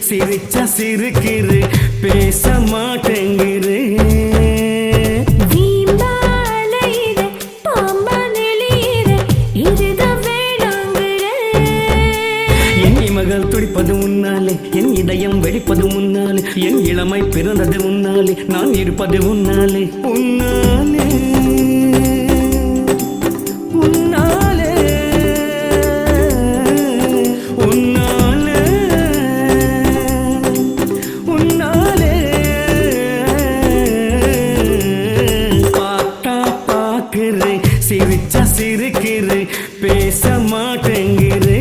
சிரிச்சா சிரிக்கிறு பேச மாட்டேங்கிறு என் இமகள் துடிப்பது முன்னாலே என் இதயம் வெடிப்பது முன்னாலே என் இளமை பிறந்தது முன்னாலே நான் இருப்பது முன்னாலே உன்னாலே சிரிச்சா சிரிக்கிறு பேச மாட்டேங்கிறு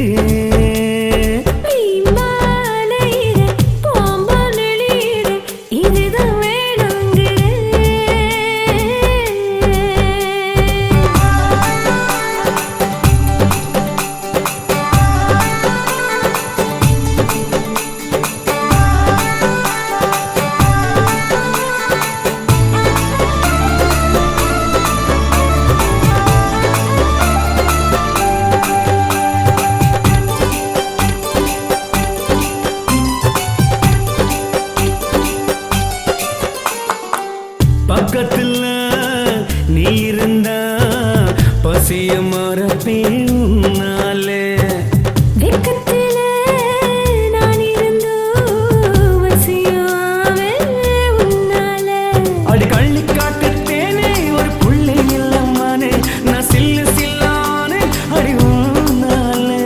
பக்கத்துல நீ இருந்தா பசிய மறப்பேன் உன்னாலே அடி கள்ளி காட்டுத்தேனே ஒரு புள்ளை இல்லம்மானே நான் சில்லு சில்லானே அடி உன்னாலே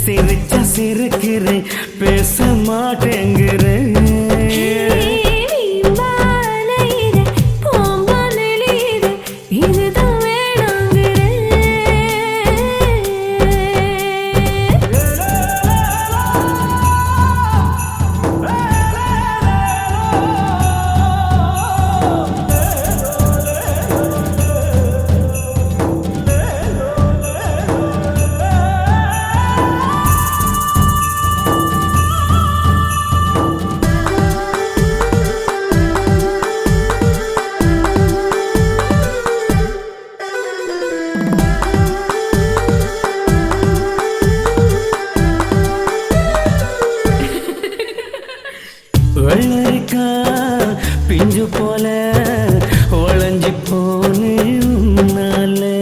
சிரிச்சா சிரிக்கிறு பேச மாட்டேங்கிறு வெள்ளரிக்கா பிஞ்சு போல வளைஞ்சி போனே உன்னாலே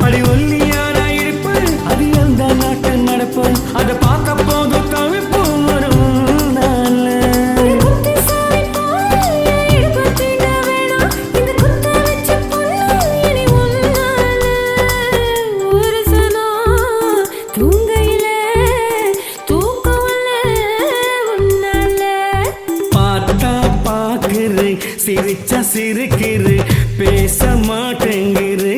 அடி ஒல்லியான இடுப்பு அது எந்த நாட்டு நடப்பு அதை பார்க்க போது தவிப்பு வரும் சிரிச்சா சிரிக்கிறு பேச மாட்டேங்கிறு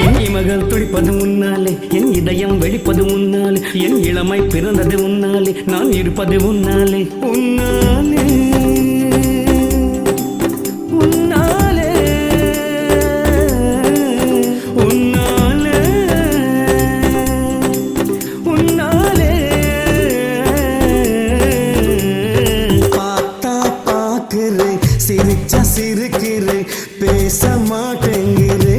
என் இமகள் துடிப்பது முன்னாலே என் இதயம் வெடிப்பது முன்னாலே என் இளமை பிறந்தது முன்னாலே நான் இருப்பது முன்னாலே உன்னாலே சிரிச்சா சிரிக்கிறு பேச மாட்டேங்கிறு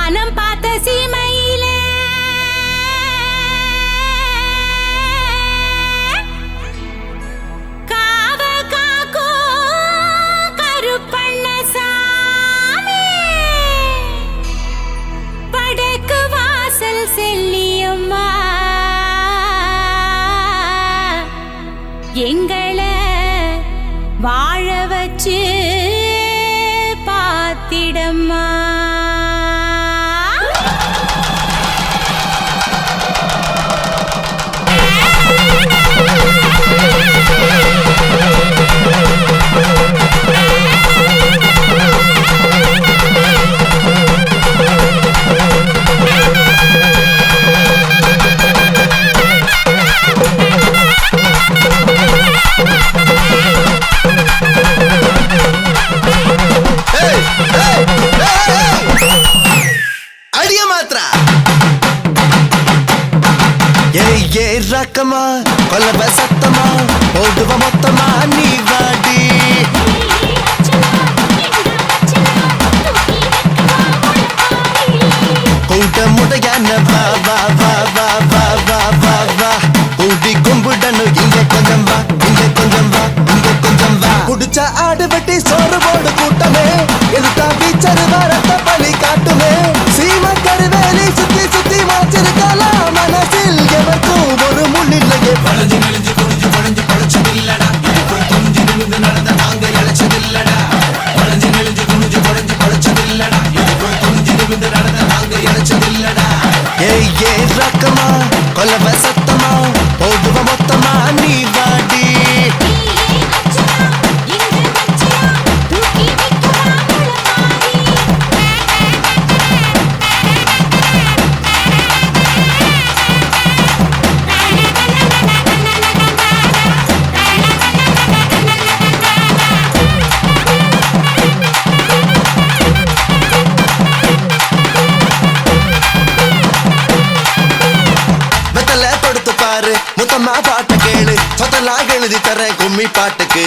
வானம் பார்த்த சீமையில காவ காக்கும் கருப்பண்ண சாமி படைக்கு வாசல் செல்லியம்மா எங்களை வாழ வச்சு பாத்திடம்மா. ரக்கமா கொல்லவ சத்தமா போடுவ மொத்தமா நீ வாடி கூட்டமுடையான வா வா வா வா வா வா வா வா கூடி கும்பிடணும் இங்க கொஞ்சம் வா இங்க கொஞ்சம் வா இங்க கொஞ்சம் வா குடிச்ச ஆடு வெட்டி சோறு போடு கூட்டமே எதுக்கா பீச்சரு வரத்த பலி காட்டுமே சீம கருவேலி சுத்தி சுத்தி மாச்சிருக்கலாம் மனசில் எவருக்கும் ஒரு முள்ளில்லையே வளைஞ்சு நெளிஞ்சு குடிஞ்சு பழஞ்சு பழச்சதில்லடா இதுக்குள் துணிஞ்சு நிமிந்து நடந்த நாங்க இழைச்சதில்லடா வளைஞ்சு நெளிஞ்சு குடிஞ்சு பழஞ்சு பழச்சதில்லடா இதுக்குள் துணிஞ்சு நிமிந்து நடந்த நாங்க இழைச்சதில்லடா ஏய் ஏ ரக்கமா கொல்லவ சத்தமா போடுவ மொத்தமா நீ வாடி முத்தம்மா பாட்ட கேளு சொத்தலாம் எழுதி தரேன் கும்மி பாட்டுக்கு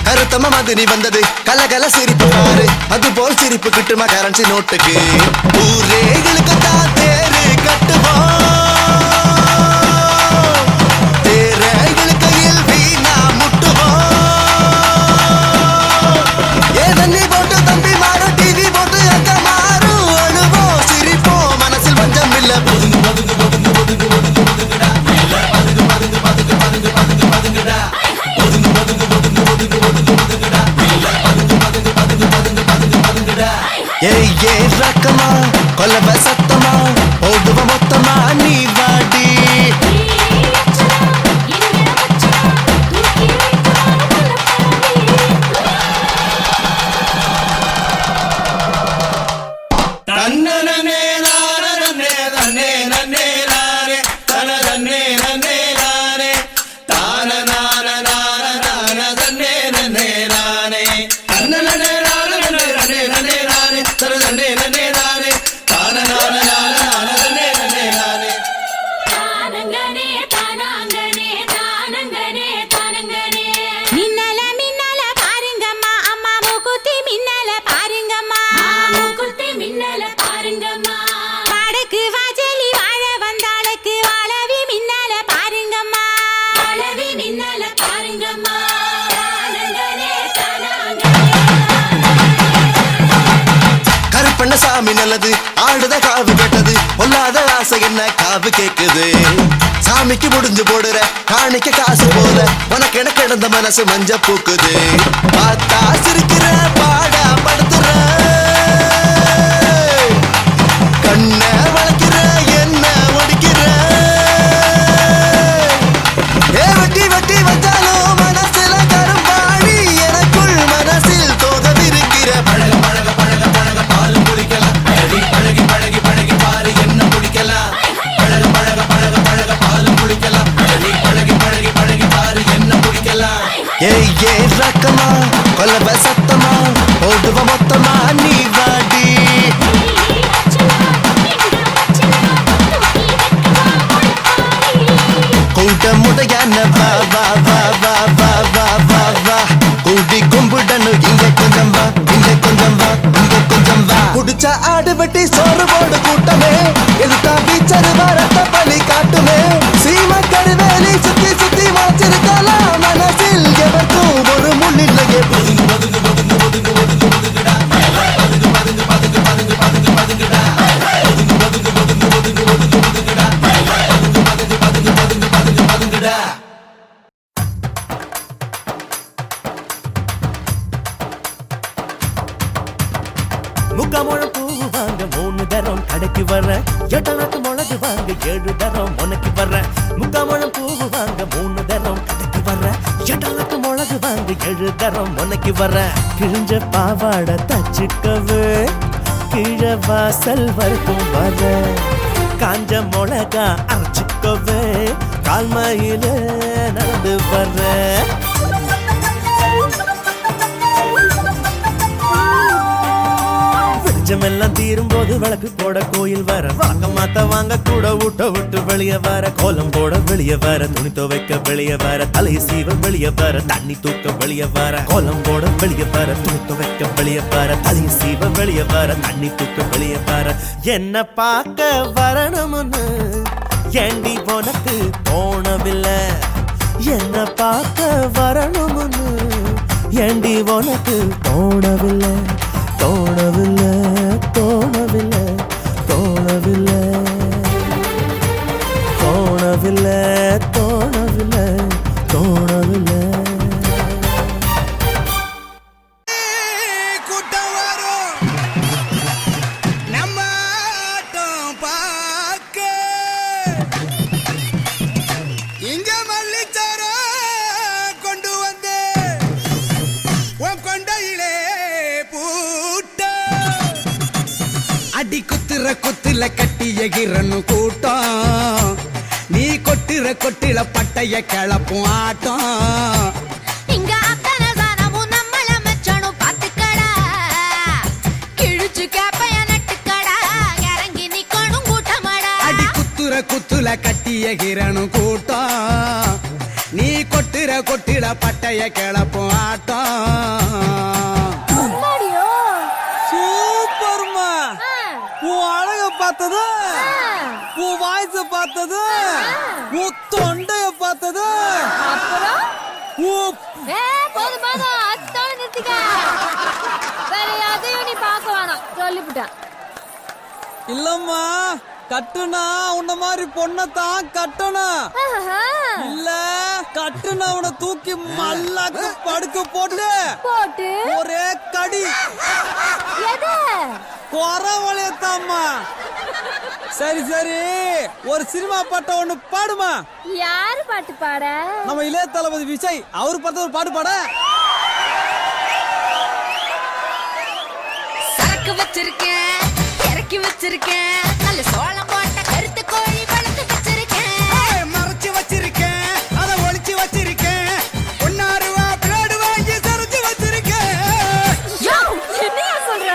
கருத்தம்மா மதுனி வந்தது கலகல சிரிப்பு பாரு அது போல் சிரிப்பு கிட்டுமா கரன்சி நோட்டுக்கு ஊரேகளுக்கு தான் தேரு கட்டுவோம் தேரைகள் கையில் வீணா முட்டுவோம் ஏ தண்ணி போட்டு தம்பி மாறும் டிவி போட்டு அங்க மாறும் அழுவோம் சிரிப்போம் மனசில் பஞ்சம் இல்ல ஒதுங்கு ஒதுங்கு ஒதுங்கு ஒதுங்கு ஒதுங்கு ஒதுங்குடா பதுங்கு பதுங்கு பதுங்கு பதுங்கு பதுங்கு பதுங்குடா ஒதுங்கு ஒதுங்கு ஒதுங்கு ஒதுங்கு ஒதுங்கு ஒதுங்குடா பதுங்கு பதுங்கு பதுங்கு பதுங்கு பதுங்கு பதுங்குடா ஏய் ஏ ரக்கமா கொல்லவ சத்தமா போடுவ மொத்தமா நீ வாடி தன்னனே நானனே நனே நனே நானே தனனே நனே நானே தானனான நானனான தன்னே நனே நானே தன்னனே நானனே நனே நனே நானே தனனே நனே நானே தானனான நானனான தன்னே நனே நானே தானங்கனே தானங்கனே தானங்கனே தானங்கனே மின்னல மின்னல பாருங்கம்மா அம்மா மூக்குத்தி மின்னல பாருங்கம்மா மூக்குத்தி மின்னல பாருங்கம்மா படக்கு வாஜலி வாழ வந்தாளுக்கு வாழவி மின்னல பாருங்கம்மா வாழவி மின்னல பாருங்கம்மா தானங்கனே தானங்கனே கருப்பண்ண சாமி நல்லது ஆடுத காவு கேட்டது பொல்லாத ஆசை என்ன காவு கேக்குது சாமிக்கு முடிஞ்சு போடுற காணிக்க காசு போல உனக்கு என கிடந்த மனசு மஞ்ச பூக்குது பார்த்தா சிரிக்கிற பாடா படுத்துற கண்ண வளர்க்கிற என்ன ஒடிக்கிற ஏ வெட்டி வெட்டி வச்சாலும் மனசுல கரும்பாடி எனக்குள் மனசில் தோதவிருக்கிற பழக பழக பழக பழக பால் குடிக்கலாம் பழகி பழகி பழகி பாரு என்ன குடிக்கலாம் பழக பழக பழக பழக பால் குடிக்கலாம் பழகி பழகி பழகி பாரு என்ன குடிக்கலாம் ஏய் ஏ ரக்கமா கொல்லவ சத்தமா போடுவ மொத்தமா நீ வாடி கூட்டமுடையான வா வா வா வா வா வா வா வா கூடி கும்பிடணும் இங்க கொஞ்சம் வா இங்க கொஞ்சம் வா இங்க கொஞ்சம் வா குடிச்ச ஆடு வெட்டி சோறு போடு கூட்டமே எழுத்தா பீச்சர் வரத்த பலி காட்டுமே சீம கருவேலி சுத்தி சுத்தி வச்சிருக்கலாம் மனசில் எவர்க்கும் ஒரு முள்ளில்லையே ஒதுங்கு ஒதுங்கு ஒதுங்கு ஒதுங்கு ஒதுங்கு ஒதுங்குடா பதுங்கு பதுங்கு பதுங்கு பதுங்கு பதுங்கு பதுங்குடா ஒதுங்கு ஒதுங்கு ஒதுங்கு ஒதுங்கு ஒதுங்கு ஒதுங்குடா பதுங்கு பதுங்கு பதுங்கு பதுங்கு பதுங்கு பதுங்குடா முக்காமழம் பூவு வாங்க 3 தரம் கடைக்கு வர்ற எட்டனாக்கு மிளகு வாங்க 7 தரம் உனக்கு வர்ற முக்காமழம் பூவு வாங்க 3 தரம் கடைக்கு வர்ற எட்டனாக்கு மிளகு வாங்க 7 தரம் உனக்கு வர்ற கிழிஞ்ச பாவாடை தச்சுக்கவே கீழ வாசல் வரைக்கும் வர காஞ்ச மிளகா அரைச்சுக்கவே கால்மையில நடந்து வர்ற எல்லாம் தீரும் போது விளக்கு போட கோயில் வர வாங்க மாத்த வாங்க கூட ஊட்ட விட்டு வெளியே வர கோலம் போட வெளியே வர துணி துவைக்க வெளியே வர தலை சீவ வெளியே வர தண்ணி தூக்க வெளியே வர கோலம் போட வெளியே வர துணி துவைக்க வெளியே வர தலை சீவ வெளியே வர தண்ணி தூக்க வெளியே வர என்ன பார்க்க வரணும்னு ஏண்டி உனக்கு தோணவில்லை என்ன பார்க்க வரணும்னு ஏண்டி உனக்கு தோணவில்லை தோணவில்லை தோணவில்லை தோணவில்லை தோணவில்லை தோணவில்லை தோணவில்லை கூட்டம் வரும் நம்ம ஆட்டம் பார்க்க இங்க மல்லிச்சார கொண்டு வந்து உன் கொண்டையிலே பூட்ட அடி குத்துற குத்துல கட்டி எகிரன்னு கூட்டம் நீ கொட்டுற கொட்டில பட்டைய கிளப்பும் ஆட்டம் இங்க அத்தனை சாணமும் நம்மள மச்சானும் பாத்துக்கடா கிழிச்சு கேப்பைய நட்டுக்கடா இறங்கி நிக்கணும் கூட்டமாடா அடி குத்துற குத்துல கட்டி எகிரணும் கூட்டம் நீ கொட்டுற கொட்டில பட்டைய கிளப்பும் ஆட்டம் சூப்பர்மா உன் அழக பார்த்தது உன் வாய்ஸ பார்த்தது உன் தொண்டைய பார்த்தது அப்புறம் உன் போதும் போதும் அத்தோட நிறுத்திக்க வேற எதையும் நீ பார்க்க வேணாம் சொல்லிவிட்டேன் இல்லம்மா கட்டுனா உன்ன மாதிரி பொண்ணத்தான் கட்டணும் இல்ல கட்டுனா உன்னை தூக்கி மல்லாக்கு படுக்க போட்டு போட்டு ஒரே கடி எது குறவளையத்தாம்மா சரி சரி ஒரு சினிமா பாட்ட ஒண்ணு பாடுமா யாரு பாட்டு பாட நம்ம இளைய தளபதி விஜய் அவர் பார்த்த ஒரு பாட்டு பாட சரக்கு வச்சிருக்கேன் இறக்கி வச்சிருக்கேன் நல்ல சோளம் போட்ட கருத்து கோழி வளர்த்து வச்சிருக்கேன் மறைச்சு வச்சிருக்கேன் அதை ஒளிச்சு வச்சிருக்கேன் ஒன்னாருவா பிளேடு வாங்கி சரிச்சு வச்சிருக்கேன் யோ என்னையா சொல்ற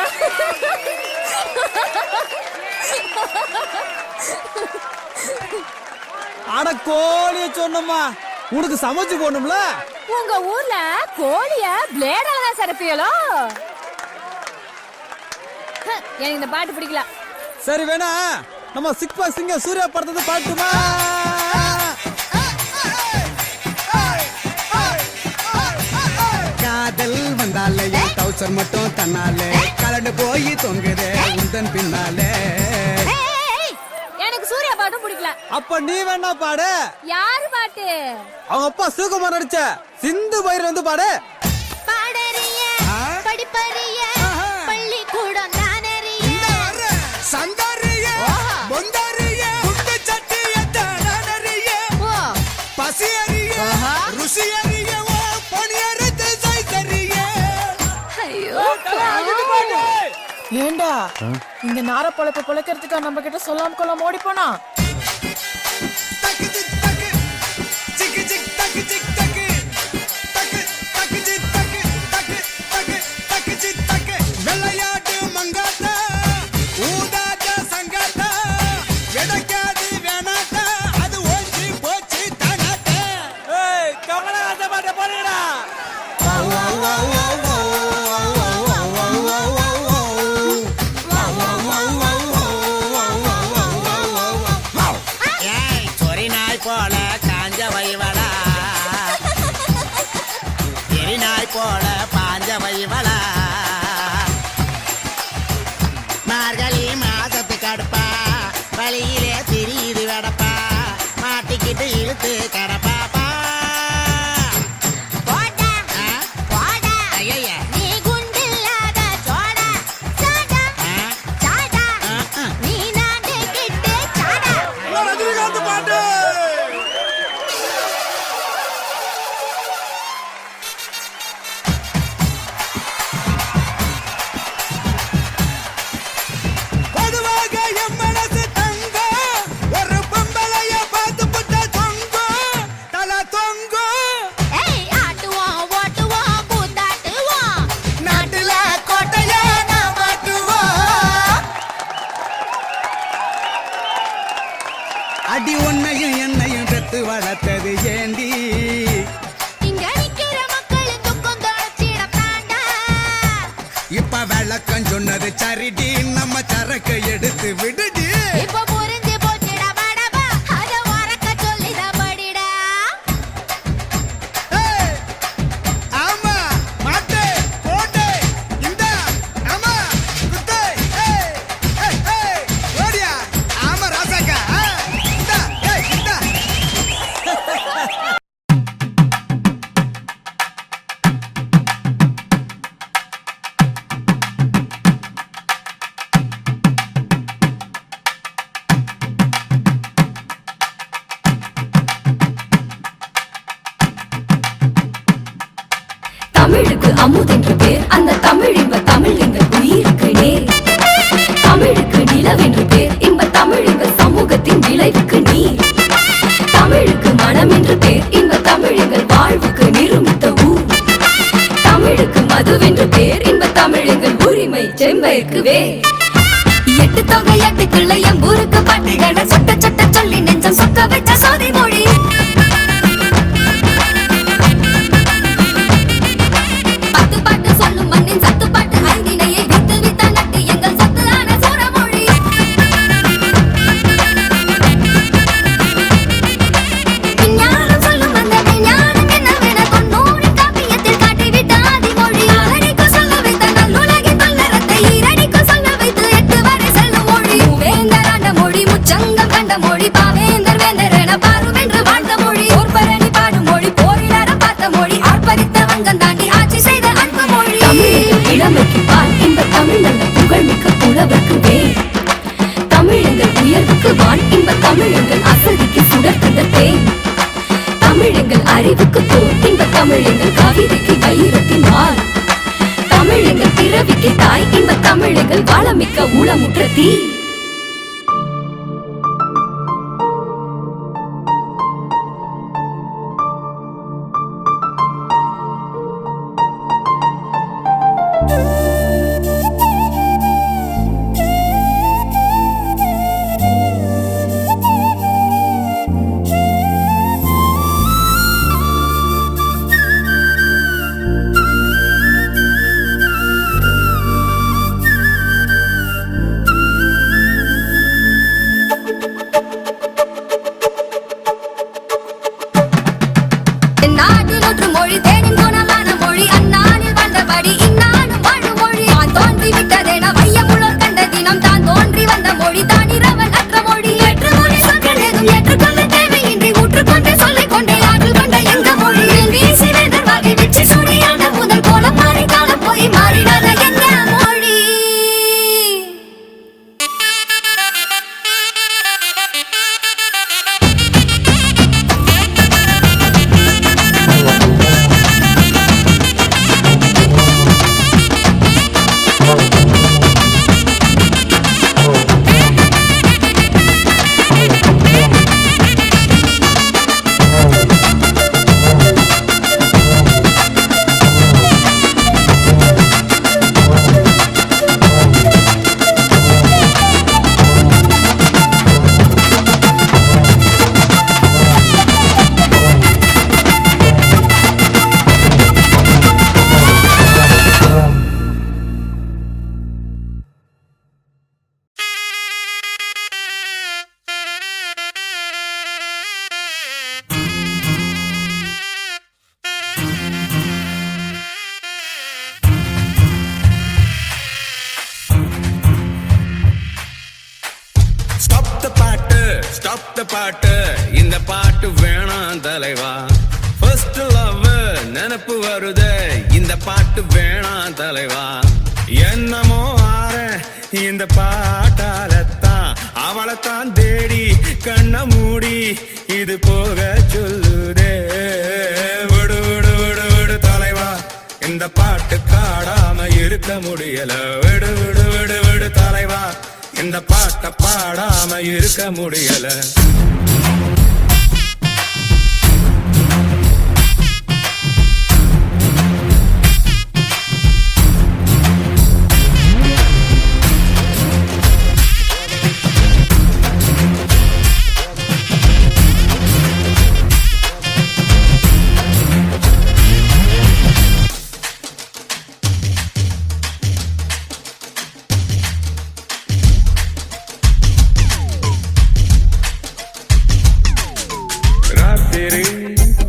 அட கோழிய சொன்னம்மா உனக்கு சமைச்சு போடணும்ல உங்க ஊர்ல கோழிய பிளேடால தான் சரப்பியலோ எனக்கு இந்த பாட்டு பிடிக்கல சரி வேணா நம்ம சிக் பாக் சிங்க சூர்யா படத்தை பாட்டுமா காதல் வந்தாலே டவுசர் மட்டும் தன்னாலே கலண்டு போய் தொங்குதே உந்தன் பின்னாலே ஏய், எனக்கு சூர்யா பாட்டும் பிடிக்கல அப்ப நீ வேணா பாடு யாரு பாட்டு அவங்க அப்பா சிவகுமார் நடிச்ச சிந்து பயிர் வந்து பாடு பாடறிய படிப்பறிய பள்ளிக்கூடம் தானறிய சந்தாரிய பொந்தாரிய குண்டு சட்டிய தானறிய பசி அறிய ருசி அறிய பணியறது சைத்தறிய ஐயோ ஏண்டா இந்த நார பொழப்ப பொழைக்கிறதுக்கா நம்ம கிட்ட சொல்லாம கொள்ளாம ஓடி போனா தக்கு திக் தக்கு சிக்கு சிக் தக்கு சிக் தக்கு தக்கு தக்கு சிக் தக்கு தக்கு தக்கு தக்கு சிக் தக்கு வெள்ளையாட்டு மங்காத்தா ஊதாத சங்காத்தா எடக்காது வேணாத்தா அது ஓஞ்சி போச்சு தானாத்தா ஏய் கமலஹாசன் பாட்ட போடுங்கடா வா வா வா வா வா வா வா வா வா வழியிலே தெரியுது வடப்பா மாட்டிக்கிட்டு இழுத்து கடப்பாப்பா போடா ஆ? போடா ஐயையே. நீ குண்டில்லாத சோடா சாடா ஆ? சாடா ஆ, ஆ. நீ நாட்டை கிட்டே சாடா ரஜினிகாந்த் பாட்டு பொதுவாக என் மனசு தங்கம் ஒரு பொம்பளைய பார்த்து புட்ட தொங்கும் தலை தொங்கும் ஏய் ஆட்டுவோம் ஓட்டுவோம் கூத்தாட்டுவோம் நாட்டுல கோட்டைய நான் மாட்டுவோம் அடி உன்னையும் என்னையும் பெத்து வளர்த்தது ஏண்டி இங்க நிக்கிற மக்களும் துக்கம் தொலைச்சிடத்தாண்டா இப்ப விளக்கம் சொன்னது சரிடி நம்ம சரக்கு எடுத்து விடுடி இப்ப புரிஞ்சு போச்சுடா படபா அத உறக்க சொல்லிடா படிடா ஏய், ஆமா மாட்டு போட்டு இந்த ஆமா குத்து ஏய், ஏய், ஏய், ஓடியா ஆமா ராசாக்கா இந்த ஏய், இந்த தமிழுக்கு அமுதென்று பேர் அந்த தமிழ் இன்ப தமிழ் எங்கள் உயிருக்கு நேர் தமிழுக்கு நிலவென்று பேர் இன்ப தமிழ் எங்கள் சமூகத்தின் விளைவுக்கு நீர் தமிழுக்கு மனம் என்று பேர் இன்ப தமிழ் எங்கள் வாழ்வுக்கு நிருமித்த ஊர் தமிழுக்கு மதுவென்று பேர் இன்ப தமிழ் எங்கள் உரிமை செம்பயிற்கு வேர் எட்டு தொகை எட்டு கிள்ளை எம்பூருக்கு பாட்டுகளை சொட்ட சொட்ட சொல்லி நெஞ்சம் சொக்க வச்ச சோதி மொழி பத்து பாட்டு சொல்லும் மண்ணின் சத்து பாட்டு ஐந்தினையை வித்து வித்த நட்டு எங்கள் சத்து ஆன சூரமொழி விஞ்ஞானம் சொல்லும் அந்த விஞ்ஞானம் என்னவென தொண்ணூறின் காப்பியத்தில் காட்டிவிட்ட ஆதிமொழி ஆறடிக்கு சொல்ல வைத்த நல்லுலகின் தொல்லறத்தை ஈரடிக்கு சொல்ல வைத்து 8 வரை செல்லும் மொழி வேந்தர் ஆண்ட மொழி முச்சங்கம் கண்ட மொழி பாவேந்தர் வேந்தர் என பாருவென்று வாழ்ந்த மொழி போர்பரணி பாடும் மொழி போரிலற பார்த்த மொழி ஆர்ப்பரித்த வங்கம் தாண்டி ஆட்சி செய்த அன்பு மொழி தமிழ் இளமைக்கு பால் இந்த தமிழ் நல்ல புகழ்மிக்க புலவர்க்கு வேர் தமிழ் எங்கள் உயர்வுக்கு வான் இன்ப தமிழ் எங்கள் அசதிக்கு சுடர்கந்த தேன் தமிழ் எங்கள் அறிவுக்கு தோல் இன்ப தமிழ் எங்கள் கவிதைக்கு வைரத்தின் வாள் தமிழ் எங்கள் பிறவிக்கு தாய் இன்ப தமிழ் எங்கள் வளமிக்க ஊழமுற்ற தீ ஸ்டாப் த பாட்டு இந்த பாட்டு வேணாம் தலைவா ஃபர்ஸ்ட் லவ் நினப்பு வருது இந்த பாட்டு வேணாம் தலைவா என்னமோ ஆற இந்த பாட்டாலத்தான் அவளைத்தான் தேடி கண்ண மூடி இது போக சொல்லுதே விடு விடு விடு விடு தலைவா இந்த பாட்டு காடாம இருக்க முடியல விடு விடு விடு விடு தலைவா இந்த பாட்டை பாடாம இருக்க முடியல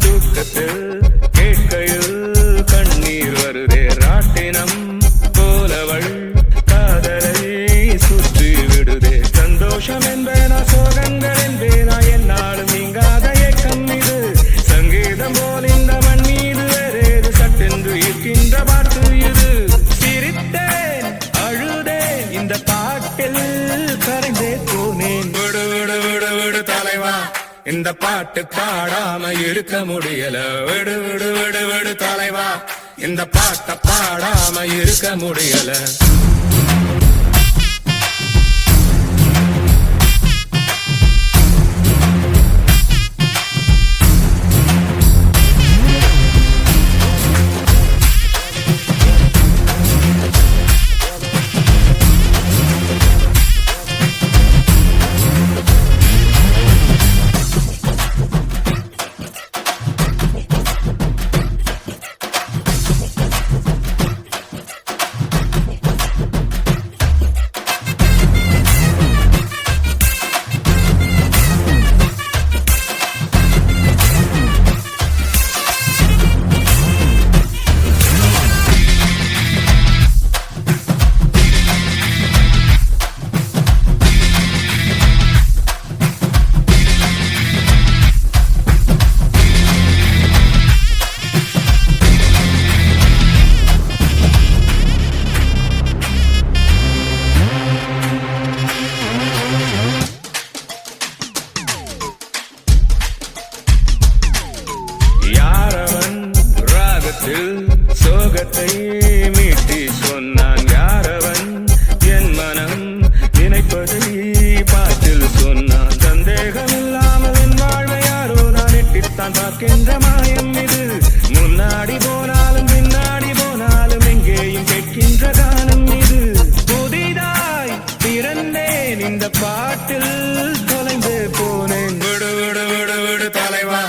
தூக்கத்தில் கேட்கையில் கண்ணீர் வருதே ராட்டினம் போலவள் காதலை சுற்றி விடுதே சந்தோஷம் என்பேனா சோகங்கள் என்பேனா என்னாலும் நீங்காத ஏக்கம் இது சங்கீதம் போல் இந்த மண் மீது வேறேது சட்டென்று இருக்கின்ற பாட்டு இது சிரித்தேன் அழுதேன் இந்த பாட்டில் கரைந்தே போனேன் விடு விடு விடு விடு தலைவா இந்த பாட்டு பாடாம இருக்க முடியல விடு விடு விடு விடு தலைவா இந்த பாட்டை பாடாம இருக்க முடியல சோகத்தை மீட்டி சொன்னான் யாரவன் என் மனம் நினைப்பதை பாட்டில் சொன்னான் சந்தேகம் இல்லாமல் என் வாழ்வை யாரோ நான் எட்டித்தான் பார்க்கின்ற மாயம் இது முன்னாடி போனாலும் பின்னாடி போனாலும் எங்கேயும் கேட்கின்ற கானம் இது புதிதாய் பிறந்தேன் இந்த பாட்டில் தொலைந்து போனேன் விடு விடு விடு விடு தலைவா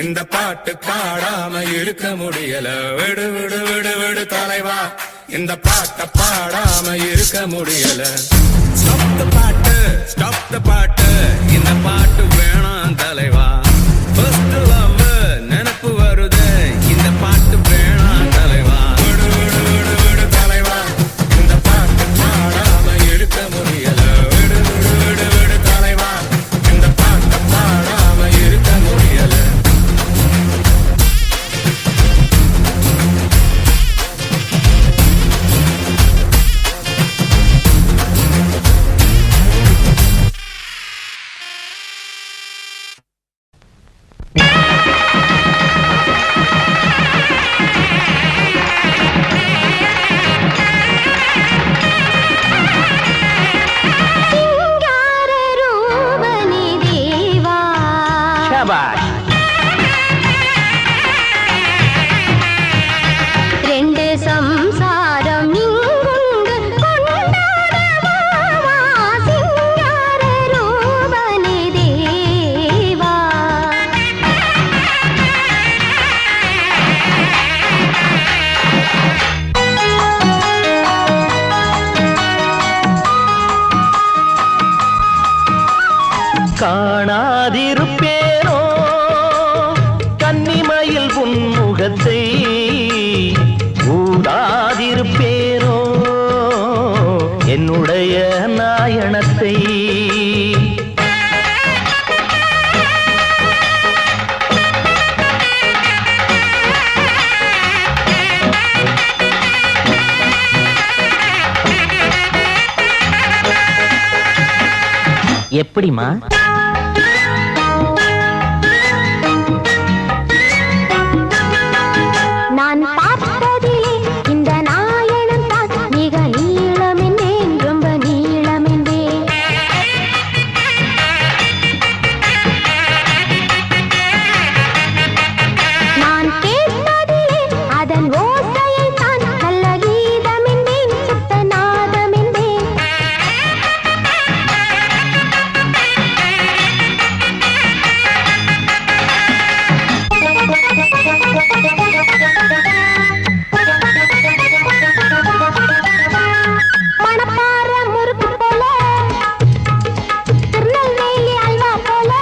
இந்த பாட்டு பாடாம இருக்க முடியல விடு விடு விடு விடு தலைவா இந்த பாட்டை பாடாம இருக்க முடியல ஸ்டாப் த பாட்டு இந்த பாட்டு வேணாம் தலைவா ஃபர்ஸ்ட் லவ் நினப்பு வருது இந்த பாட்டு வேணாம் தலைவா விடு விடு விடு விடு தலைவா இந்த பாட்டு பாடாம இருக்க முடியல விடு விடு விடு விடு தலைவா இந்த பாட்டை பாடாம இருக்க முடியல காணாதிருப்பேனோ கன்னிமயில் புன்முகத்தை ஊடாதிருப்பேனோ என்னுடைய நாயனத்தை எப்படிமா? நான் பார்த்ததிலே இந்த நாயனம் தான் மிக நீளமென்றேன், ரொம்ப நீளமென்றேன். நான் கேட்டதிலே அதன் ஓசையை தான் நல்ல கீதமென்றேன், சுத்த நாதமென்றேன். மணப்பாற முறுக்கு போல, திருநெல்வேலி அல்வா போல.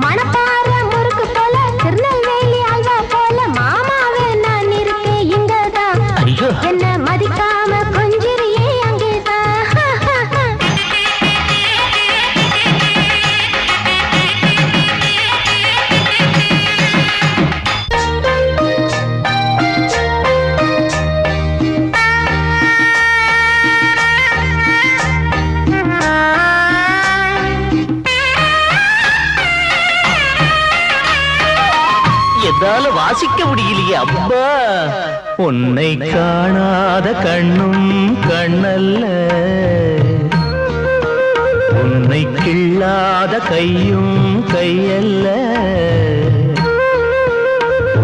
மணப்பாற முறுக்கு போல, திருநெல்வேலி அல்வா போல. மாமாவே நான் இருக்கேன் இங்கதான், ஐயோ, என்ன மதிக்காம கொஞ்சிரியே அங்கேதான். எதால வாசிக்க முடியலையே அப்பா. உன்னை காணாத கண்ணும் கண்ணல்ல, உன்னை கிள்ளாத கையும் கையல்ல,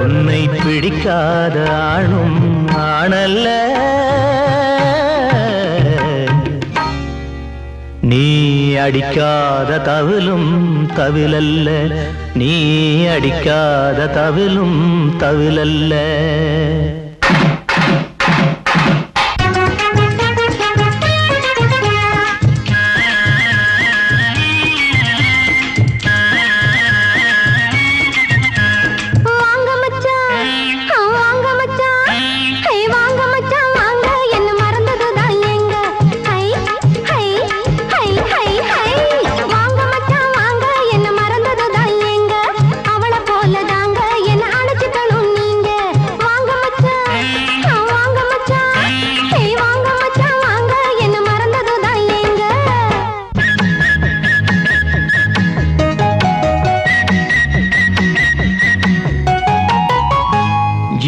உன்னை பிடிக்காத ஆணும் ஆணல்ல. நீ அடிக்காத தவிலும் தவிலல்ல, நீ அடிக்காத தவிலும் தவிலல்ல. வாங்க மச்சான், வாங்க மச்சான், ஹே வாங்க மச்சான் வாங்க, என்ன மறந்ததுதான் எங்க. High high high high high. வாங்க மச்சான் வாங்க, என்ன மறந்ததுதான் எங்க. அவளை போல தாங்க என்ன அணைச்சிக்கணும் நீங்க. வாங்க மச்சான், வாங்க மச்சான், ஹே வாங்க மச்சான் வாங்க, என்ன மறந்ததுதான் எங்க.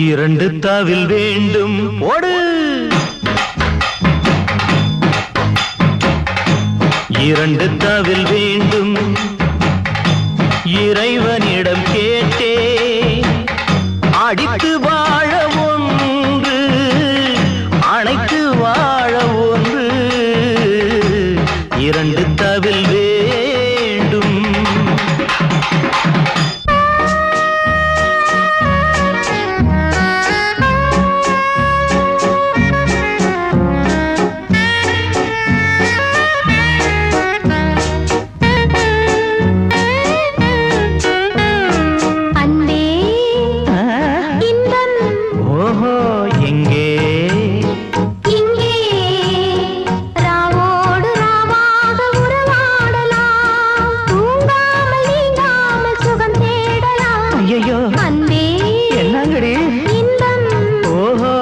இரண்டு தவில் வேண்டும் ஓடு, இரண்டு தவில் வேண்டும் இறைவனிடம் கேட்டே. அடித்து வாழ ஒன்று, அணைத்து வாழ ஒன்று, இரண்டு தவில் வேண்டும். அன்பே இன்பம் ஓஹோ எங்கே? இங்கே ராவோடு ராவாக உறவாடலாம், தூங்காமல் நீங்காமல் சுகம் தேடலாம். ஐயோ, அன்பே என்னங்கடி? இன்பம் ஓஹோ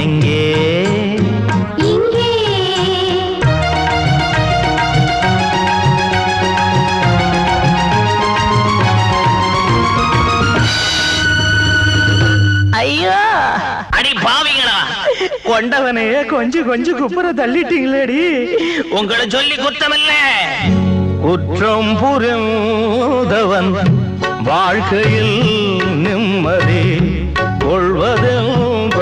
எங்கே? இங்கே. ஐயோ, அடி பாவிங்களா, கொண்டவனையே கொஞ்சம் கொஞ்சம் குப்புற தள்ளிட்டீங்களேடி. உங்களை சொல்லி குத்தமில்ல. குற்றம் புரிந்தவன் வாழ்க்கையில் நிம்மதி கொள்வதென்பதேது.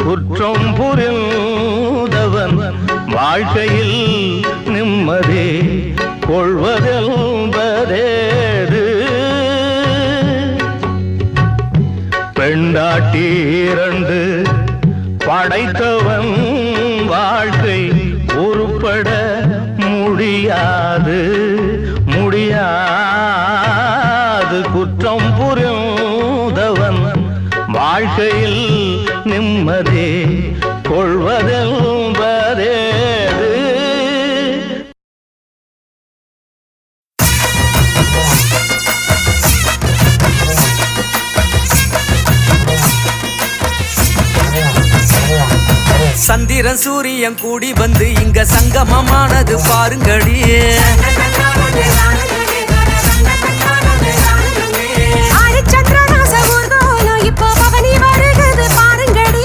குற்றம் புரிந்தவன் வாழ்க்கையில் நிம்மதி கொள்வதென்பதேது. பெண்டாட்டி இரண்டு படைத்தவன் வாழ்க்கை உருப்பட முடியாது, முடியாது. குற்றம் புரிந்தவன் வாழ்க்கையில் நிம்மதி கொள்வதென்பதேது. சந்திரன் சூரியன் கூடி வந்து இங்க சங்கமமானது பாருங்கடி. இப்போ பவனி வருகிறது பாருங்கடி.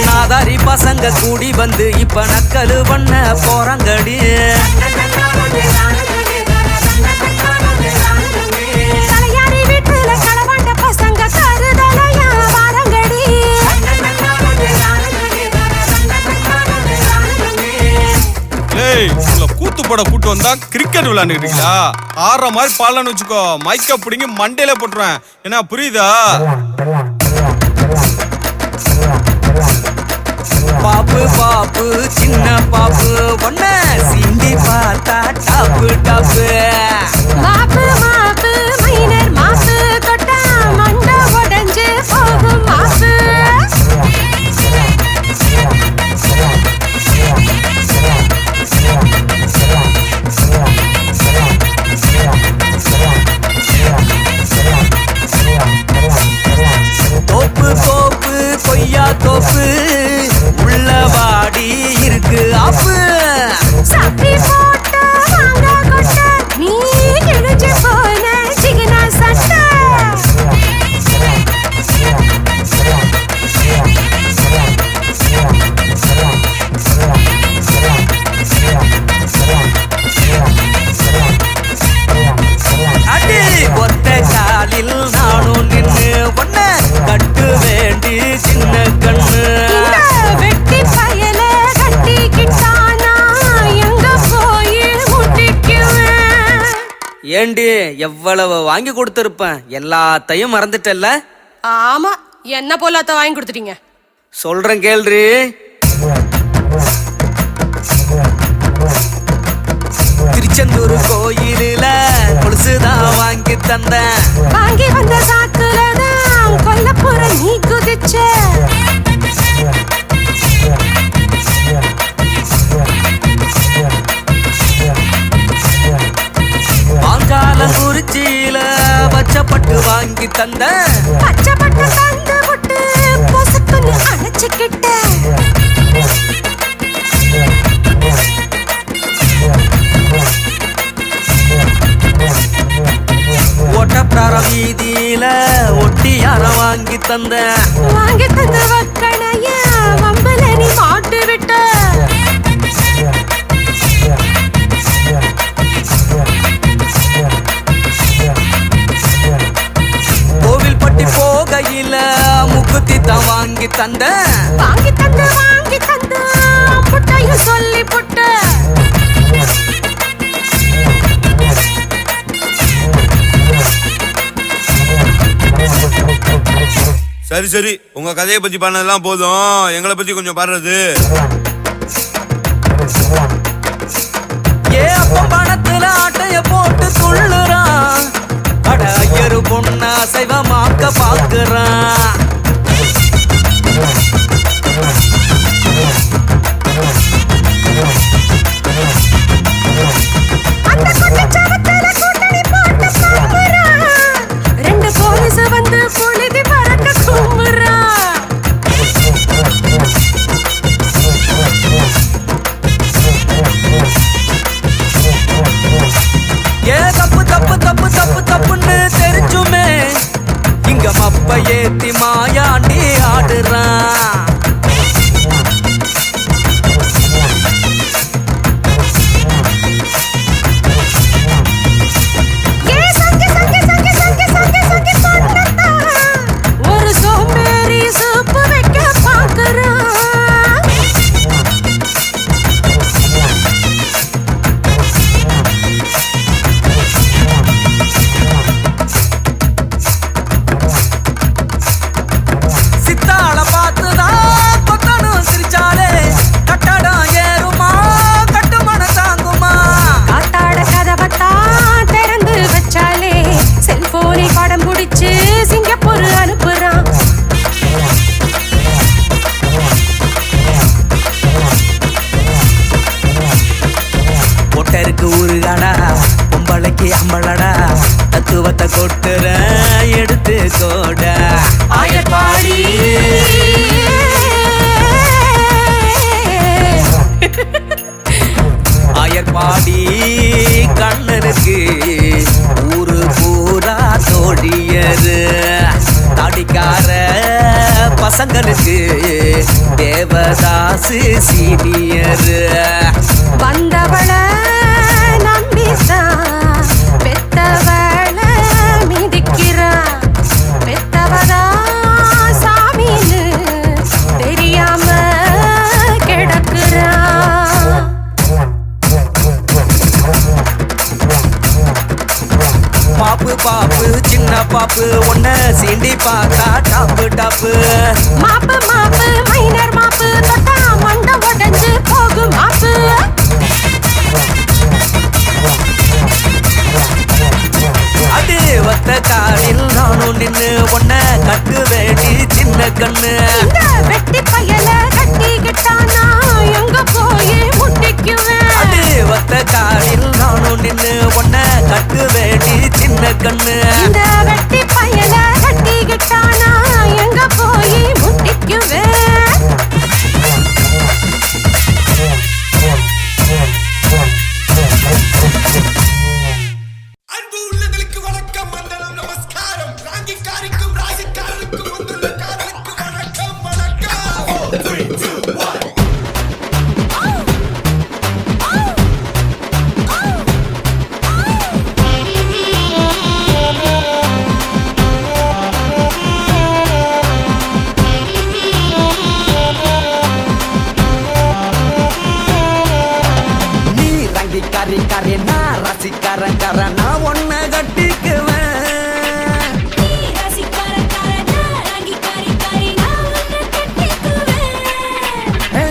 நாதாரி பசங்க கூடி வந்து இப்ப நக்கலு பண்ண போறாங்கடி. தலையாரி வீட்டுல களவாண்ட பசங்க கருதலையா வாரங்கடி. கூத்து போட கூட்டு வந்தா கிரிக்கெட் விளையாண்டுக்கிட்டீங்களா? ஆடுற மாதிரி பாடலான்னு வச்சுக்கோ, மைக்க பிடிங்கி மண்டையில போட்டுருவேன். என்ன புரியுதா? பாப்பு பாப்பு சின்ன பாப்பு ஒன்ன சிந்தி பார்த்தா டாப்பு டாப்பு. மாப்பு மாப்பு மைனர் மாப்பு தொட்டா மண்ட உடைஞ்சு போகும் மாப்பு. தோப்பு தோப்பு கொய்யா தோப்பு உள்ள வாடி இருக்கு ஆப்பு. சப்பி போட்டு வாங்க கொட்ட நீ கிழிஞ்சு போன சிகனா சட்டை. அடி ஒத்த காலில் நானும் நின்னு ஒன்ன கட்டு வேண்டி சின்ன கண்ணு. வெட்டி பயல கட்டிக்கிட்டானா எங்க போய் முட்டிக்குவேன். ஏண்டி எவ்வளவு வாங்கி கொடுத்திருப்பேன், எல்லாத்தையும் மறந்துட்டல்ல? ஆமா, என்ன போலாத்த வாங்கி கொடுத்துட்டீங்க. சொல்றேன் கேள்றி. திருச்செந்தூர் கோயிலில கொலுசுதான் வாங்கி தந்தேன். வாங்கி வந்த சாக்குலதான் கொல்லப்புற நீ குதிச்ச. மாங்காலங்குறிச்சியில பச்சைப்பட்டு வாங்கி தந்தேன். பச்சைப்பட்டு தந்து விட்டு பொசுக்குன்னு அணைச்சுக்கிட்ட. ஒட்டப்பிரார வீதியில ஒட்டியார வாங்கி தந்தேன். வாங்கி தந்த வக்கணைய வம்பல நீ மாட்டு விட்ட. கோவில்பட்டி போகையில முக்குத்தி தான் வாங்கி தந்தேன். வாங்கி தந்து புட்டையும் சொல்லி புட்ட. சரி சரி, உங்க கதையை பத்தி பாடினதெல்லாம் போதும், எங்களை பத்தி கொஞ்சம் பாடுறது. ஏ அப்ப பணத்துல ஆட்டைய போட்டு துள்ளுறான். அட ஐயரு பொண்ண அசைவமாக்க பாக்குறான். அந்த குட்டிச்சவத்துல கூட்டணி போட்டு கும்புறான். ரெண்டு போலீஸ் வந்து புழுதி பறக்க கும்புறான். ஏ தப்பு தப்பு தப்பு தப்பு தப்புன்னு தெரிஞ்சுமே இங்க மப்ப ஏத்தி மாயாண்டி ஆடுறான். ஒரு சோம்பேறி சூப்பு வைக்க பாக்குறான். சித்தாள பசங்களுக்கு தேவதாசு சீனியர். வந்தவள நம்பித்தான் பெத்தவள மிதிக்கிறா. பெத்தவதா சாமின்னு தெரியாம கிடக்குறா. பாப்பு பாப்பு சின்ன பாப்பு ஒன்ன சீண்டி பார்த்தா டாப்பு டாப்பு. மாப்பு மாப்பு மைனர் மாப்பு தொட்டா மண்ட உடைஞ்சு போகும் மாப்பு. அது ஒத்த காலில் நானும் நின்னு ஒன்ன கட்டு வேண்டி சின்ன கண்ணு. இந்த வெட்டி பயல கட்டிக்கிட்டானா எங்க போய் முட்டிக்குவேன். அது ஒத்த காலில் நானும் நின்னு ஒன்ன கட்டு வேண்டி சின்ன கண்ணு. இந்த வெட்டி பயல கட்டிக்கிட்டானா எங்க போய் முட்டிக்குவேன். அன்பு உள்ளங்களுக்கு வணக்கம், மண்டலம் நமஸ்காரம். ராங்கிக்காரிக்கும் ராசிக்காரருக்கும் உங்களுக்காரருக்கு வணக்கம் வணக்கம். 3, 2, 1. நீ ரங்கிக்காரி காரி நான் ரசிக்காரன் நான் ஒன்ன கட்டிக்குவேன். நீ ரசிக்காரக்காரனா ரங்கிக்காரி நான் உன்னை கட்டிக்குவேன்.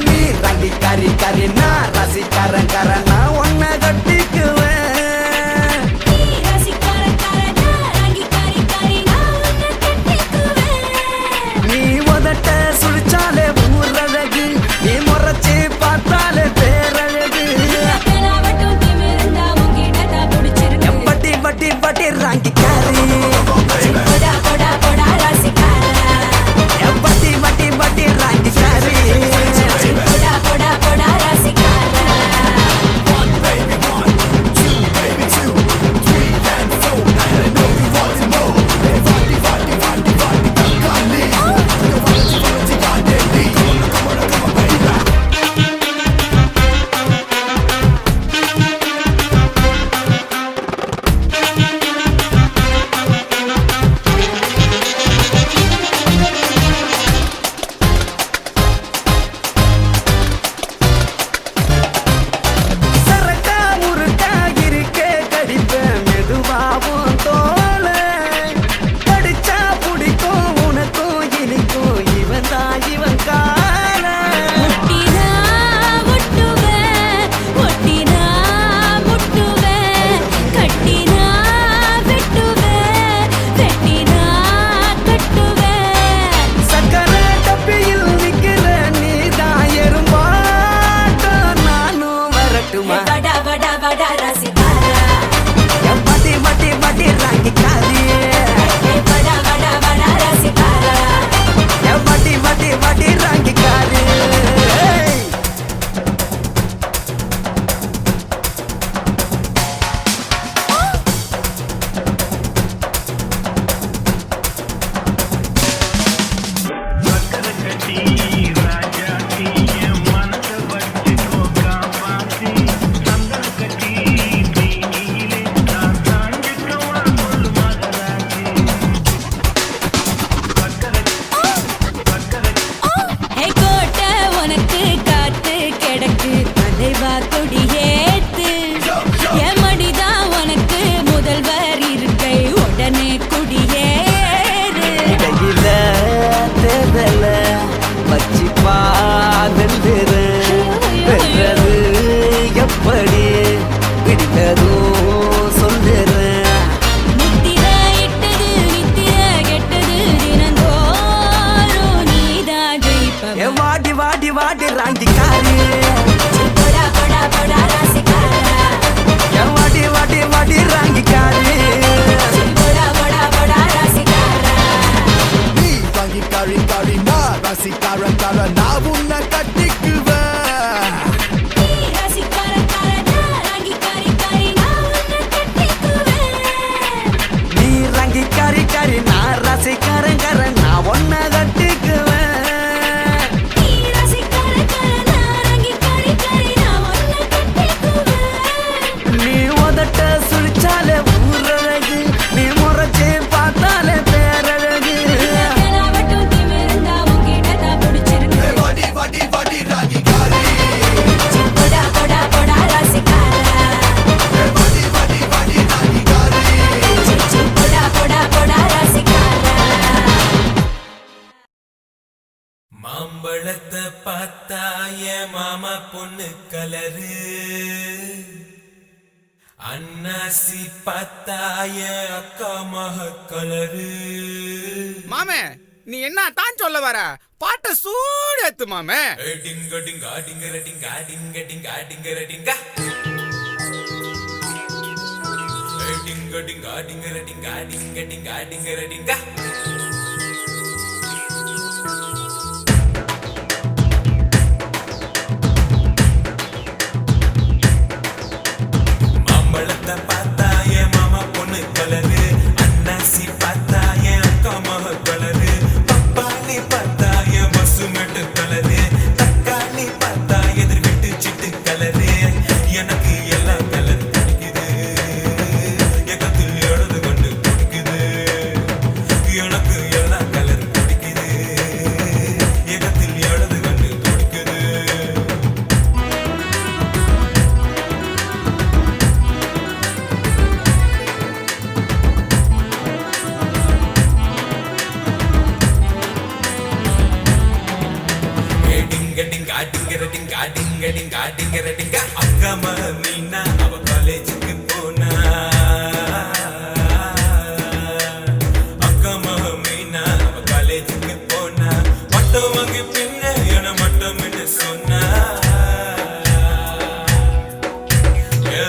நீ ரங்கிக்காரி நான் ரசிக்காரன் நான் ஒன்ன கட்டிக்குவேன். நீ ரசிக்காரக்காரனா ரங்கிக்காரி நான் உன்னை கட்டிக்குவேன். நீ உதட்ட சுழிச்சாலே ஊரழகு, நீ முறைச்சி பார்த்தாலே பேரழகு. கனாவட்டும் திமிருந்தா உன்கிட்ட தான் பிடிச்சிருக்கு. பட்டி பட்டி பட்டி ரங்கிக்காரி, போடா போடா போடா ரசிக்காரா. பட்டி பட்டி பட்டி ரங்கிக்காரி. போடா போடா போடா ரசிக்காரா. சரக்கா முறுக்கா இருக்கே கடிப்பேன் மெதுவாவும் தோல. கடிச்சா பிடிக்கும் உனக்கும் இனிக்கும் இவன் தான் இவன் கால. ஒட்டினா ஒட்டுவேன், ஒட்டினா முட்டுவேன், கட்டினா வெட்டுவேன், வெட்டினா கட்டுவேன். சக்கரை டப்பியில் நிக்கிற நீதான் எறும்பாட்டம் நானும் வரட்டுமா. வடா வடா வடா ரசிக்காரா. பட்டி பட்டி பட்டி ரங்கிக்காரி, வடா வடா வடா ரசிக்காரா. பட்டி பட்டி பட்டி ரங்கிக்காரி. ஹே கோட்டை உனக்கு காத்து கிடக்கு, அலைவா கொடியேத்து. என் மடிதான் உனக்கு முதல்வர் இருக்கை, உடனே குடியேறு. இடையில தேதல வச்சு பாதல்றேன். வென்றது எப்படி பிடித்ததும் சொல்லுறேன். முத்திரை இட்டது நித்திரை கெட்டது, தினந்தோறும் நீதான் ஜெயிப்பவன். வாடி வாடி வாடி ராங்கிக்காரி, போடா போடா போடா ரசிக்காரா. வாடி வாடி வாடி ராங்கிக்காரி. போடா போடா போடா ரசிக்காரா. நீ ரங்கிக்காரி நான் ரசிக்காரன் நான் உன்னை கட்டிக்குவேன். நீ ரசிக்காரக்காரனா ரங்கிக்காரி நான் உன்னை கட்டிக்குவேன். நீ ரங்கிக்காரி நான் ரசிக்காரன் நான் ஒன்ன கட்டிக்குவேன். மாம்பழத்தை பார்த்தாய மாமா பொண்ணு கலரு அன்னாசி பார்த்தாய அக்கா மக கலரு. மாமே நீ என்ன தான் சொல்ல வர? பாட்ட சூடு ஏத்து மாமே. டிங்க Dinka டிங்கர Dinka டிங்க Dinka டிங்கர Dinka டிங்க Dinka டிங்கர Dinka டிங்க Dinka டிங்கர Dinka. மாம்பழத்தை பார்த்தா என் மாமா பொண்ணு கலரு அன்னாசி பார்த்தா என் அக்கா மக கலரு பப்பாளி பார்த்தா என் பசுமெட்டு கலரு தக்காளி பார்த்தா எதிர் விட்டு சிட்டு கலரு. எனக்கு எல்லா கலர் பிடிக்குது எக்கத்தில் எழுது கொண்டு பிடிக்குது. எனக்கு எல்லா கலர் பிடிக்குது எக்கத்தில் எழுது கொண்டு பிடிக்குது. அக்கா மீனா அவ காலேஜுக்கு போனா அக்கா மீனா அவ காலேஜுக்கு போனா மட்டம் வாங்கி பின்ன என மட்டம் என்று சொன்னா.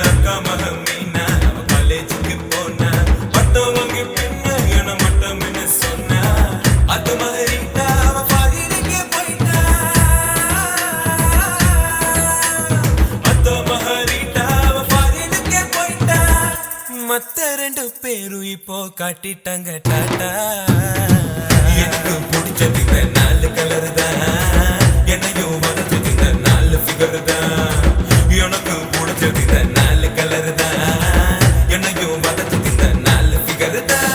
அக்கா மீனா அவ காலேஜுக்கு போனா மட்டம் வாங்கி பின்ன என மட்டம் என்று சொன்னா. அது மாதிரி அவ பாதிரிக்கு போயிட்டா மத்த ரெண்டு பேரும் இப்போ காட்டிட்டாங்க டாட்டா. எனக்கு பிடிச்சது இந்த 4 கலர் தான் என்னையும் வளர்ச்சது இந்த 4 ஃபிகர் தான். எனக்கு பிடிச்சது இந்த 4 கலர் தான் என்னையும் வளர்ச்சது இந்த 4 ஃபிகர் தான்.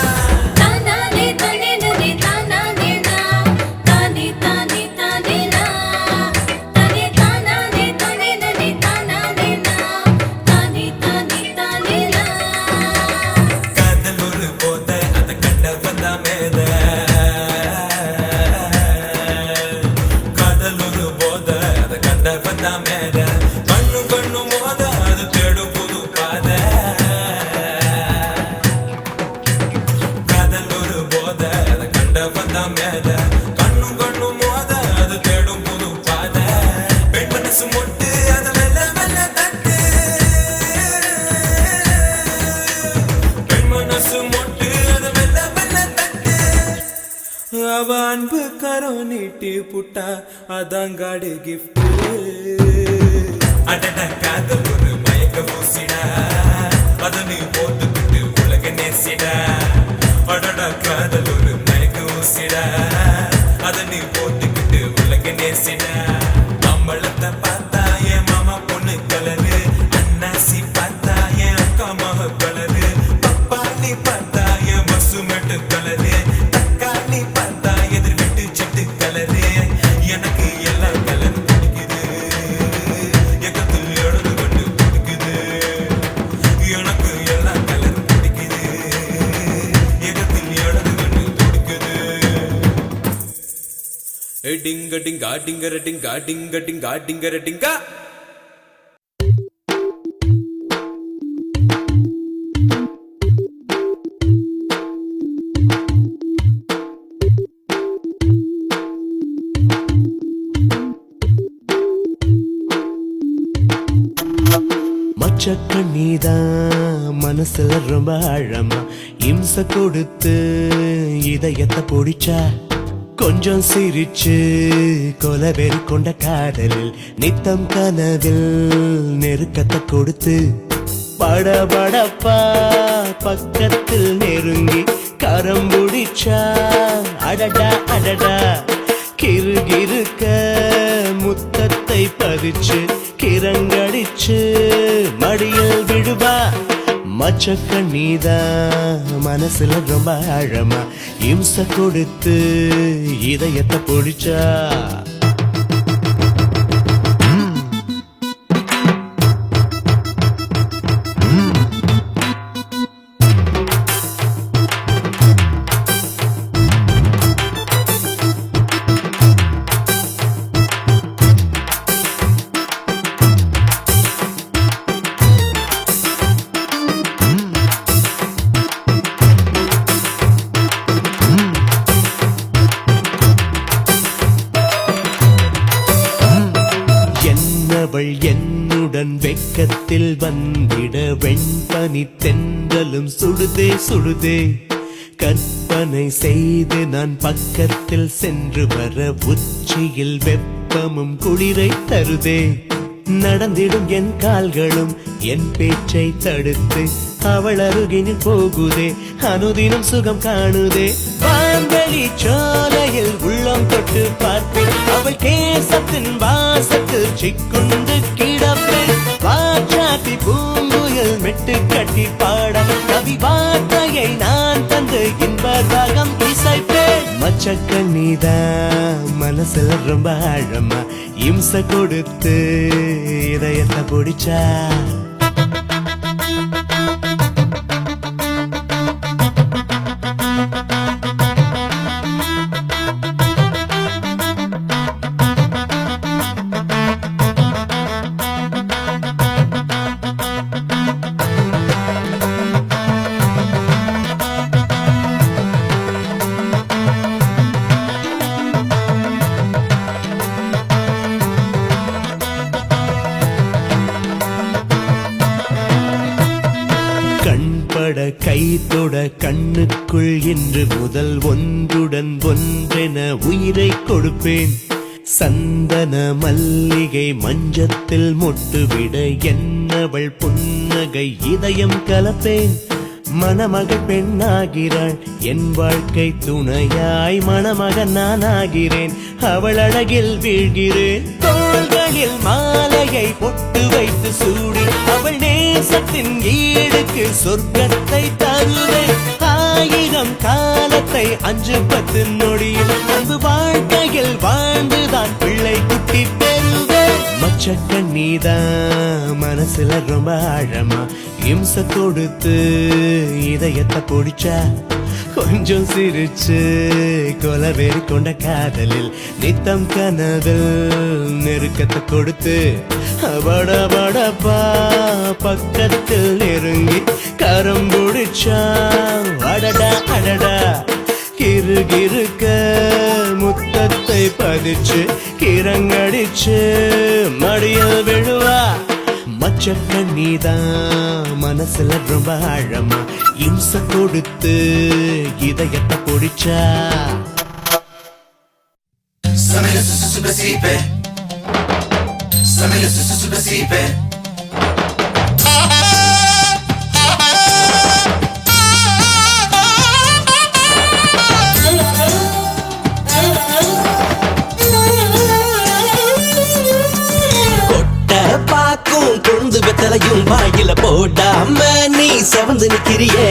கண்ணு கண்ணு மோத அது தேடும் புது பாதை. காதல் ஒரு போத அதை கண்ட வந்தா மேல கண்ணு கண்ணு மோத அது தேடும் புது பாதை. பெண் மனசு மொட்டு அதை மெல்ல மெல்ல தட்டு. பெண் மனசு மொட்டு அதை மெல்ல மெல்ல தட்டு. அவ அன்பு கரம் நீட்டி புட்டா அதாங்காடு கிஃப்ட். அடட காதல் ஒரு மயக்க பூசிடா அத நீ போட்டுக்கிட்டு உலக நேசிடா. அடட காதல் ஒரு மயக்க ஊசிடா அத நீ போட்டுக்கிட்டு உலக நேசிடா. மாம்பழத்தை பார்த்தா என் மாமா பொண்ணு கலரு அன்னாசி பார்த்தா என் அக்கா மக கலரு பப்பாளி பார்த்தா என் பசுமெட்டு கலரு தக்காளி பார்த்தா எதிர் விட்டு சிட்டு கலரு. எனக்கு எல்லா கலர் பிடிக்குது எக்கத்தில் எழுது கொண்டு பிடிக்குது. எனக்கு எல்லா கலர் பிடிக்குது எக்கத்தில் எழுது கொண்டு பிடிக்குது. டிங்க டிங்கா டிங்கர டிங்கா டிங்க டிங்கா டிங்கர டிங்கா. மச்சக்கண்ணிதான் மனசுல ரொம்ப ஆழமா இம்ச கொடுத்து இதயத்தை பொடிச்சா. கொஞ்சம் சிரிச்சு கொலவெறி கொண்ட காதலில் நித்தம் கனவில் நெருக்கத்தை கொடுத்து படபடப்பா பக்கத்தில் நெருங்கி கரம் பிடிச்சா. அடடா அடடா கிருகிருக்க முத்தத்தை பதிச்சு கிறங்கடிச்சு மடியில் விடுவா. மச்சக்கண்ணிதான் மனசுல ரொம்ப ஆழமா இம்ச கொடுத்து இதயத்தை பொடிச்சா. உந்தன் வெக்கத்தில் வந்திட வெண்பனி தென்றலும் சுடுதே சுடுதே கற்பனை செய்து நான் பக்கத்தில் சென்று வர உச்சியில் வெப்பமும் குளிரை தருதே நடந்திடும் என் கால்களும் என் பேச்சை தடுத்து அவள் அருகினில் போகுதே அனுதினம் சுகம் காணுதே வான்வெளி சோலையில் உள்ளம் தொட்டு பார்ப்பேன் அவள் கேசத்தின் வாசத்தில் சிக்குண்டு கிடப்பேன் வாச்சாத்தி பூங்குயில் மெட்டு கட்டி பாட கவி வார்த்தையை நான் தந்து இன்ப ராகம் இசைப்பேன் மச்சக்கண்ணிதான் மனசுல ரொம்ப ஆழமா இம்சை கொடுத்து இதயத்தை பிடிச்சா கை தொட கண்ணுக்குள் இன்று முதல் ஒன்றுடன் ஒன்றென உயிரை கொடுப்பேன் சந்தன மல்லிகை மஞ்சத்தில் மொட்டுவிட என்னவள் புன்னகை இதயம் கலப்பேன் மணமகள் பெண்ணாகிறாள் என் வாழ்க்கை துணையாய் மணமகன் நான் ஆகிறேன் அவள் அழகில் வீழ்கிறேன் தோள்களில் மாலையை பொட்டு வைத்து சூடி அவள் நேசத்தின் ஈடுக்கு சொர்க்கத்தை தருவேன் 1000 காலத்தை 5-10 நொடியில் அன்பு வாழ்க்கையில் வாழ்ந்துதான் பிள்ளை குட்டி பெறுவேன் மச்சக்கண்ணிதான் மனசுல ரொம்ப ஆழமா இம்சை கொடுத்து இதயத்தை பிடிச்சா கொஞ்சம் சிரிச்சு கொலவெறி கொண்ட காதலில் நித்தம் கனவில் நெருக்கத்தை கொடுத்து படபடப்பா பக்கத்தில் நெருங்கி கரம் பிடிச்சா அடடா அடடா கிருகிருக்க முத்தத்தை பதிச்சு கிரங்கடிச்சு மடியில் விழுவா மச்சக்கண்ணிதான் மனசுல ரொம்ப ஆழமா இம்சை கொடுத்து இதயத்தை பிடிச்சா கொழுந்து வெத்தலையும் வாயில போடாம நீ செவந்து நிக்கிறியே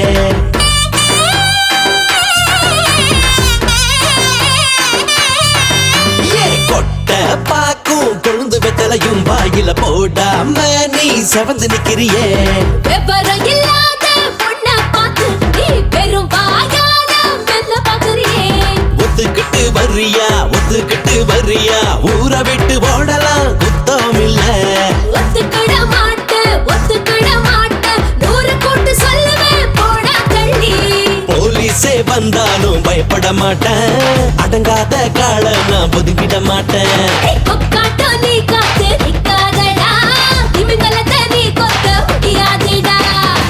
கொட்ட பாக்கும் கொழுந்து வெத்தலையும் வாயில போடாம நீ செவந்து நிக்கிறியே ஒத்துக்கிட்டு வர்றியா ஒத்துக்கிட்டு வர்றியா ஊரை விட்டு ஓடலாம் குத்தம் இல்ல போலீஸே வந்தாலும் பயப்பட மாட்டேன் அடங்காத கால நான் ஒதுக்கிட மாட்டேன்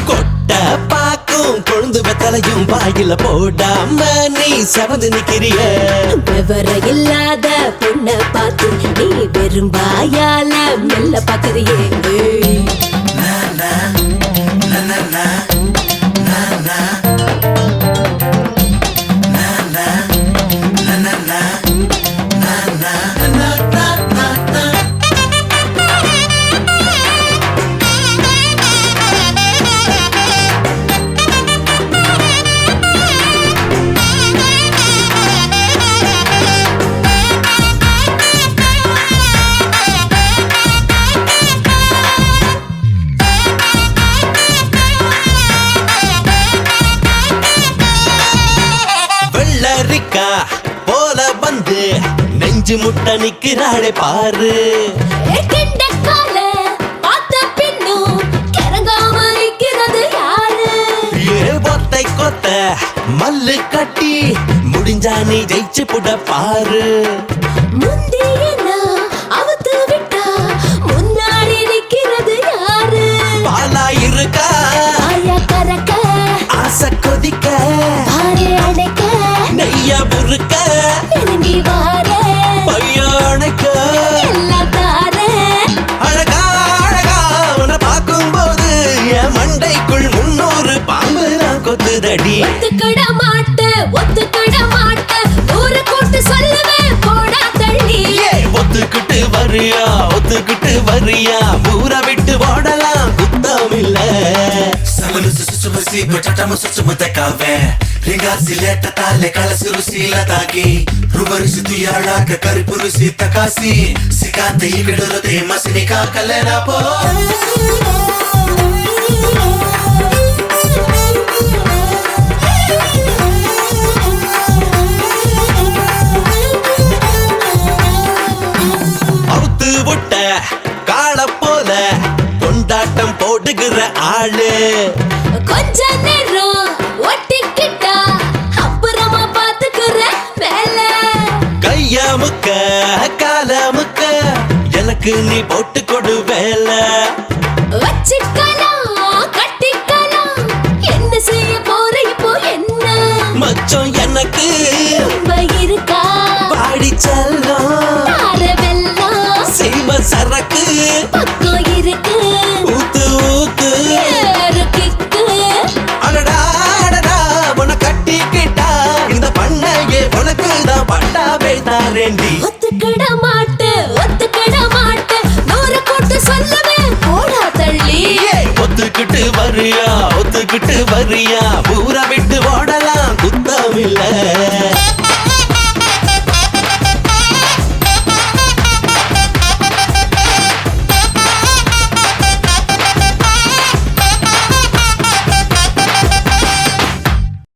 கொட்ட பாக்கும் கொழுந்து வெத்தலையும் வாயில போடாம நீ செவந்து நிக்கிறிய இல்லாத பொண்ண பார்த்து நீ வெறும் வாயால மெல்ல பாக்குறியே போல வந்து நெஞ்சு முட்ட நிக்கிறாளே பாரு ஒத்தை கொத்த மல்லு கட்டி முடிஞ்சா நீ ஜெயிச்சு புட பாரு முன்னாடி நிக்கிறது ஒத்துக்கிட மாட்ட ஒத்துக்கிட மாட்ட ஊரை கூட்டு சொல்லுவேன் போடா தள்ளி ஒத்துக்கிட்டு வரியா ஊரை விட்டு ஓடலாம் குத்தம் இல்ல Samanu susumasi bachatamu susumutakawe Ringasi leta tale kalasi rusila taki Rubarisi tuyala ka karipurusi takasi Sikate ikidolote masinika kalena po அவுத்து விட்ட கால போல கொண்டாட்டம் போடுகிற ஆளு கொஞ்ச நேரம் ஒட்டிக்கிட்டா அப்புறமா பாத்துக்கிற வேலை கைய முக்க கால முக்க எனக்கு நீ போட்டு கொடு வேலை வச்சுக்கலாம் கட்டிக்கலாம் என்ன செய்ய போற இப்போ என்ன மச்சம் எனக்கு ரொம்ப இருக்கா பாடி செல்லம் தாரவெல்லாம் செய்வ சரக்கு பக்கம் இருக்கு ஊத்து ஊத்து ஏறு கிக்கு அடடா அடடா உன கட்டிக்கிட்டா இந்த பண்ணையே உனக்கு தான் பட்டாவே தாரேண்டி ஒத்துக்கிட மாட்ட ஒத்துக்கிட மாட்ட நூறு கூட்டு சொல்லுவேன் போடா தள்ளி ஒத்துக்கிட்டு வரியா ஊரை விட்டு ஓடலாம் குத்தம் இல்ல